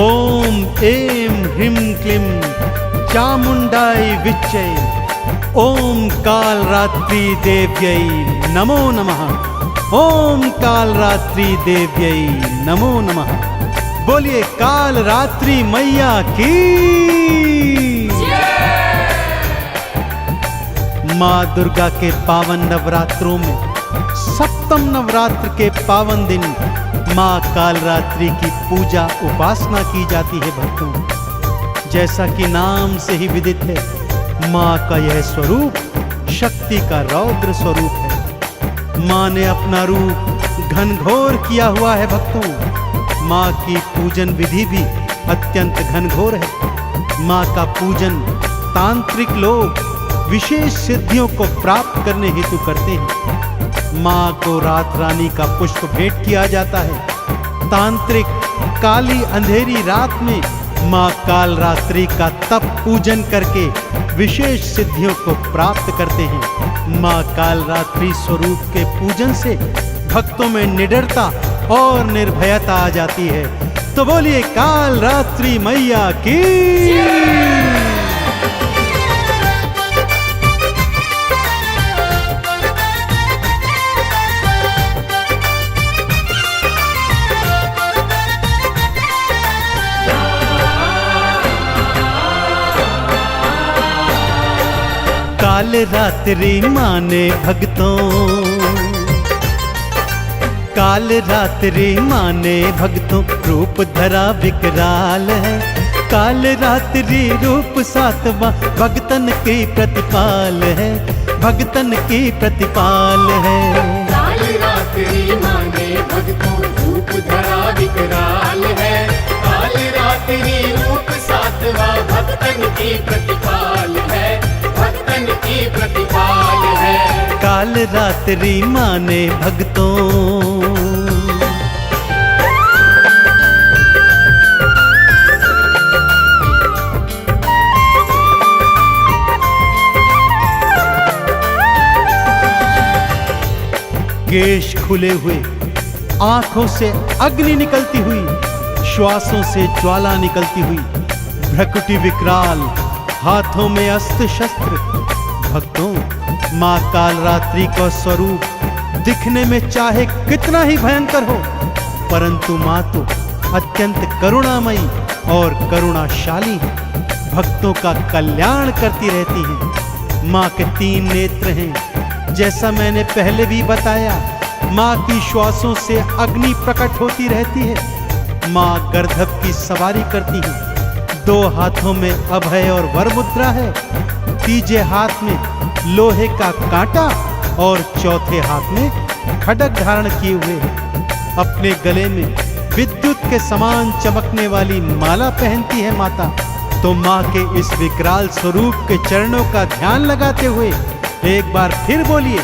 ओम ऐं ह्रीं क्लीं चामुण्डाय विच्चे ओम कालरात्रि देव्यै नमो नमः। ओम कालरात्रि देव्यै नमो नमः। बोलिए कालरात्रि मैया की। माँ दुर्गा के पावन नवरात्रों में सप्तम नवरात्र के पावन दिन माँ कालरात्रि की पूजा उपासना की जाती है भक्तों। जैसा कि नाम से ही विदित है, माँ का यह स्वरूप शक्ति का रौद्र स्वरूप है। माँ ने अपना रूप घनघोर किया हुआ है भक्तों। माँ की पूजन विधि भी अत्यंत घनघोर है। माँ का पूजन तांत्रिक लोग विशेष सिद्धियों को प्राप्त करने हेतु करते हैं। माँ को रात रानी का पुष्प भेंट किया जाता है। तांत्रिक काली अंधेरी रात में माँ कालरात्रि का तप पूजन करके विशेष सिद्धियों को प्राप्त करते हैं। माँ कालरात्रि स्वरूप के पूजन से भक्तों में निडरता और निर्भयता आ जाती है। तो बोलिए कालरात्रि मैया की। कालरात्रि माँ ने भक्तों, कालरात्रि माँ ने भक्तों रूप धरा विकराल है। कालरात्रि रूप सातवां भक्तन की प्रतिपाल है, भक्तन की प्रतिपाल है। कालरात्रि माँ ने भक्तों रूप धरा विकराल है। कालरात्रि रूप सातवां भक्तन की प्रतिपाल है, भक्तन की प्रतिपाल है। कालरात्रि माँ ने भक्तों, केश खुले हुए, आंखों से अग्नि निकलती हुई, श्वासों से ज्वाला निकलती हुई, भ्रकुटी विकराल, हाथों में अस्त्र शस्त्र। भक्तों, माँ कालरात्रि का स्वरूप दिखने में चाहे कितना ही भयंकर हो, परंतु माँ तो अत्यंत करुणामयी और करुणाशाली है। भक्तों का कल्याण करती रहती है। माँ के 3 नेत्र हैं। जैसा मैंने पहले भी बताया, माँ की श्वासों से अग्नि प्रकट होती रहती है। माँ गर्दभ की सवारी करती है। 2 हाथों में अभय और वर मुद्रा है। तीजे हाथ में लोहे का कांटा और चौथे हाथ में खड्ग धारण किए हुए है। अपने गले में विद्युत के समान चमकने वाली माला पहनती है माता। तो माँ के इस विकराल स्वरूप के चरणों का ध्यान लगाते हुए एक बार फिर बोलिए,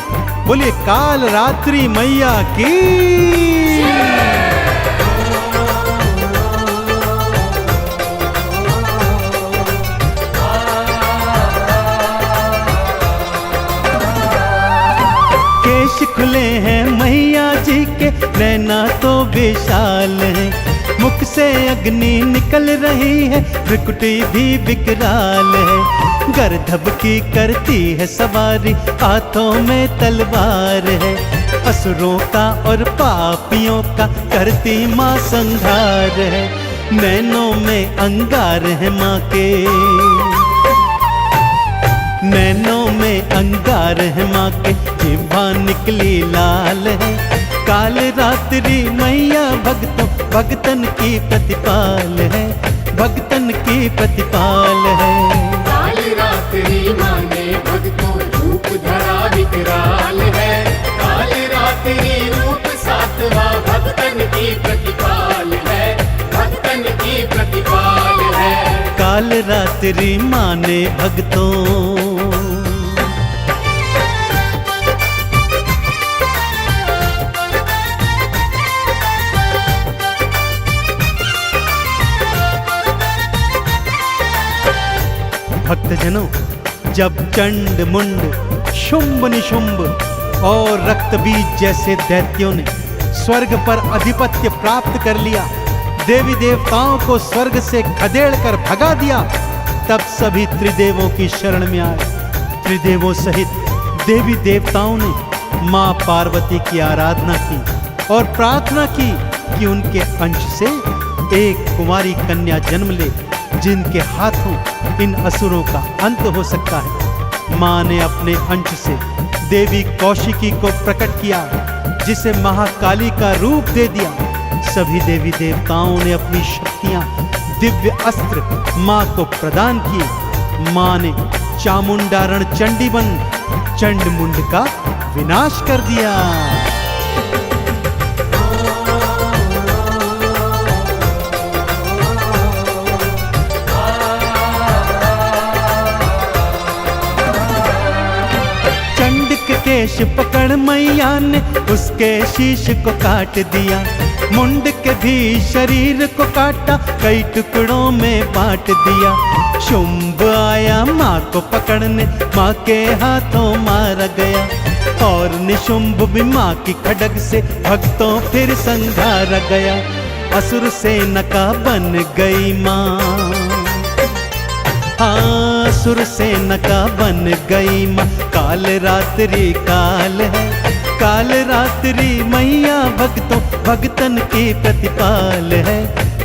बोलिए कालरात्रि मैया की। केश खुले हैं मैया जी के, नैना तो विशाल है। मुख से अग्नि निकल रही है, भ्रकुटी भी विकराल है। गर्दभ की करती है सवारी, हाथों में तलवार है। असुरों का और पापियों का करती माँ संहार है। नैनों में अंगार है माँ के, नैनों में अंगार है माँ के, जिह्वा निकली लाल है। कालरात्रि मैया भक्तों भक्तन की प्रतिपाल है, भक्तन की प्रतिपाल है। कालरात्रि माँ ने भक्तों रूप धरा विकराल है। कालरात्रि रूप सातवां भक्तन की प्रतिपाल है, भक्तन की प्रतिपाल है। कालरात्रि माँ ने भक्तों, भक्तजनों, जब चंड मुंड शुंभ निशुंभ और रक्त बीज जैसे दैत्यों ने स्वर्ग पर अधिपत्य प्राप्त कर लिया, देवी देवताओं को स्वर्ग से खदेड़ कर भगा दिया, तब सभी त्रिदेवों की शरण में आए। त्रिदेवों सहित देवी देवताओं ने मां पार्वती की आराधना की और प्रार्थना की कि उनके अंश से एक कुमारी कन्या जन्म ले, जिनके हाथों इन असुरों का अंत हो सकता है। मां ने अपने अंश से देवी कौशिकी को प्रकट किया, जिसे महाकाली का रूप दे दिया। सभी देवी देवताओं ने अपनी शक्तियां, दिव्य अस्त्र मां को प्रदान किए। मां ने चामुंडारण चंडी बन चंडमुंड का विनाश कर दिया। चंड के केश पकड़ मैया ने उसके शीश को काट दिया। मुंड के भी शरीर को काटा, कई टुकड़ों में बांट दिया। शुंभ आया माँ को पकड़ने, माँ के हाथों मारा गया। और निशुंभ भी माँ की खड्ग से भक्तों फिर संघारा गया। असुर सेना का बन गई माँ, हाँ असुर सेना का बन गई माँ। काल रात्रि काल है, काल रात्रि मैया भगतन की प्रतिपाल है,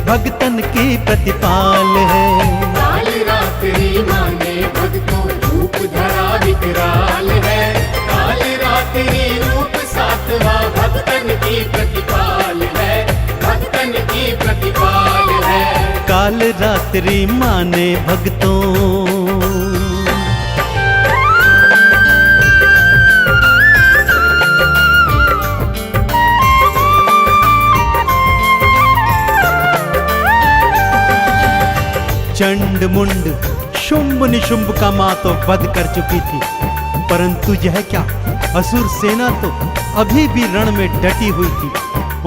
भगतन की प्रतिपाल है। काल रात्रि माँ ने भक्तों रूप धरा विकराल है। काल रात्रि रूप सातवां भक्तन की प्रतिपाल है, भक्तन की प्रतिपाल है। काल रात्रि माँ ने भक्तों चंड मुंड शुंभ निशुंभ का मां तो वध कर चुकी थी, परंतु यह क्या, असुर सेना तो अभी भी रण में डटी हुई थी।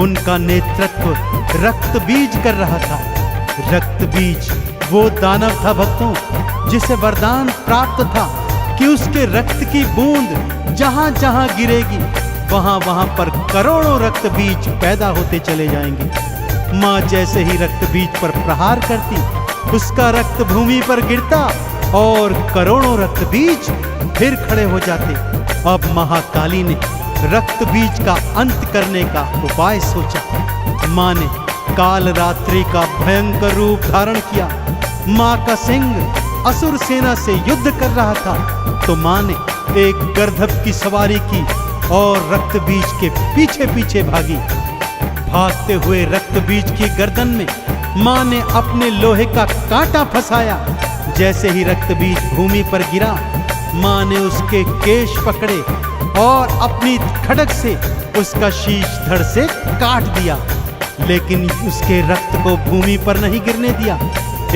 उनका नेतृत्व रक्त बीज कर रहा था। रक्त बीज वो दानव था भक्तों, जिसे वरदान प्राप्त था कि उसके रक्त की बूंद जहां जहां गिरेगी, वहां वहां पर करोड़ों रक्त बीज पैदा होते चले जाएंगे। मां जैसे ही रक्त बीज पर प्रहार करती, उसका रक्त भूमि पर गिरता और करोड़ों रक्त बीज फिर खड़े हो जाते। अब महाकाली ने रक्त बीज का अंत करने का उपाय सोचा। मां ने काल रात्रि का भयंकर रूप धारण किया। मां का सिंह असुर सेना से युद्ध कर रहा था, तो मां ने एक गर्दभ की सवारी की और रक्त बीज के पीछे पीछे भागी। भागते हुए रक्त बीज की गर्दन में मां ने अपने लोहे का कांटा फंसाया। जैसे ही रक्त बीज भूमि पर गिरा, मां ने उसके केश पकड़े और अपनी खड्ग से उसका शीश धड़ से काट दिया, लेकिन उसके रक्त को भूमि पर नहीं गिरने दिया।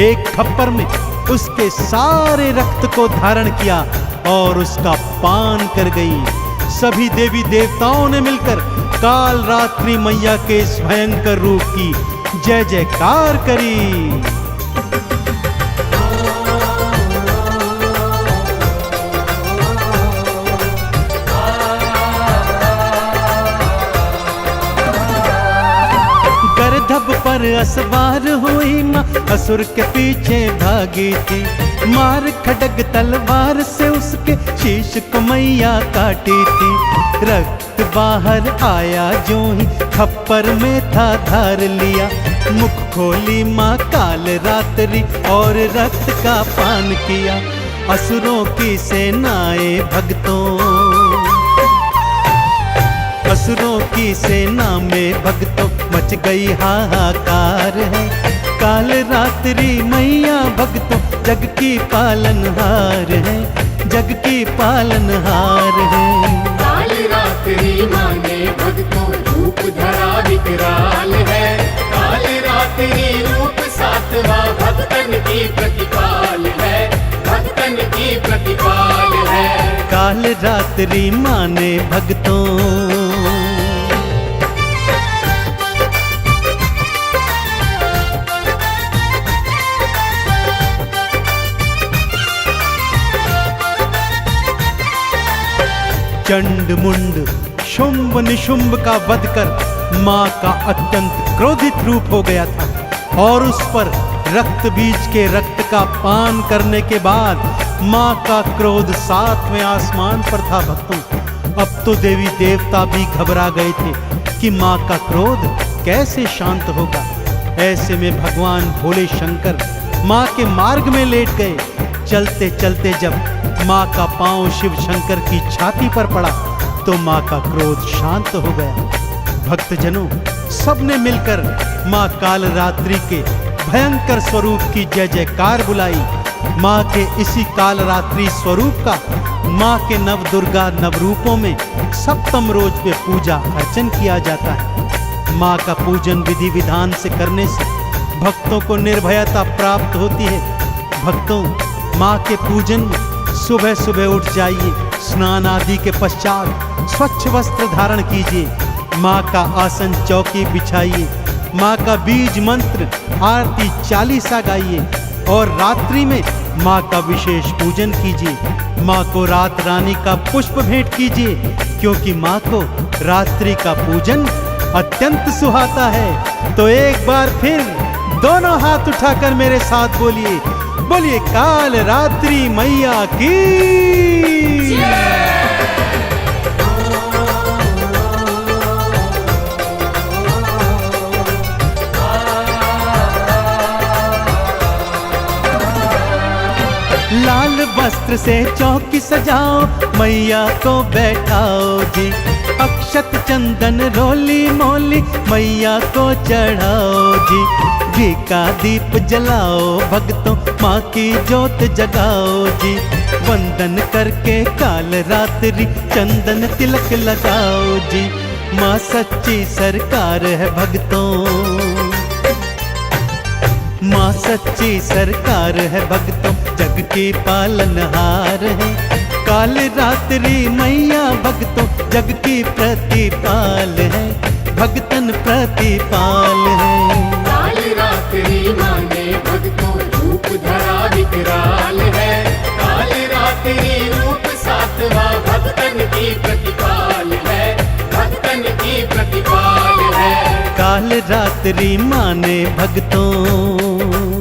एक थप्पड़ में उसके सारे रक्त को धारण किया और उसका पान कर गई। सभी देवी देवताओं ने मिलकर काल रात्रि मैया के इस भयंकर रूप की जय जयकार करी। गर्दभ पर असवार हुई मां, असुर के पीछे भागी थी। मार खड्ग तलवार से उसके शीश को मैया काटी थी। रक्त बाहर आया जो ही थप्पड़ में था धार लिया। मुख खोली माँ काल रात्रि और रक्त का पान किया। असुरों की सेनाएं भक्तों, असुरों की सेना में भक्तों मच गई हाहाकार है। काल रात्रि मैया भक्तों जग की पालनहार है, जग की पालनहार है। काल रात्रि माँ ने भक्तों रूप धरा विकराल है। काल रात्रि रूप सातवां भक्तन की प्रतिपाल है, भक्तन की प्रतिपाल है। काल रात्रि माँ ने भक्तों चंड मुंड शुंभ निशुंभ का वध कर मां का अत्यंत क्रोधित रूप हो गया था। और उस पर रक्त बीज के रक्त का पान करने के बाद माँ का क्रोध 7वें आसमान पर था। भक्तों, अब तो देवी देवता भी घबरा गए थे कि माँ का क्रोध कैसे शांत होगा। ऐसे में भगवान भोले शंकर माँ के मार्ग में लेट गए। चलते चलते जब माँ का पांव शिव शंकर की छाती पर पड़ा तो माँ का क्रोध शांत हो गया। भक्तजनों, सबने मिलकर माँ कालरात्रि के भयंकर स्वरूप की जय जयकार बुलाई। माँ के इसी कालरात्रि स्वरूप का माँ के नव दुर्गा नवरूपों में सप्तम रोज पे पूजा अर्चन किया जाता है। माँ का पूजन विधि विधान से करने से भक्तों को निर्भयता प्राप्त होती है। भक्तों, माँ के पूजन में सुबह सुबह उठ जाइए, स्नान आदि के पश्चात स्वच्छ वस्त्र धारण कीजिए, माँ का आसन चौकी बिछाइए, माँ का बीज मंत्र आरती चालीसा गाइए और रात्रि में माँ का विशेष पूजन कीजिए। माँ को रात रानी का पुष्प भेंट कीजिए, क्योंकि माँ को रात्रि का पूजन अत्यंत सुहाता है। तो एक बार फिर दोनों हाथ उठाकर मेरे साथ बोलिए, बोलिए काल रात्रि मैया की। लाल वस्त्र से चौकी सजाओ, मैया को बैठाओ जी। अक्षत चंदन रोली मोली मैया को चढ़ाओ जी। घी का दीप जलाओ, भक्तों माँ की जोत जगाओ जी। वंदन करके काल रात्रि चंदन तिलक लगाओ जी। माँ सच्ची सरकार है भक्तों, माँ सच्ची सरकार है भक्तों, जग की पालनहार है। काल रात्रि मैया भक्तों जग की प्रतिपाल है, भक्तन प्रतिपाल है। काल रात्रि माँ ने भक्तों रूप धरा विकराल है। काल रात्रि रूप 7वां भक्तन की प्रतिपाल है, भक्तन की प्रतिपाल है। काल रात्रि माँ ने भक्तों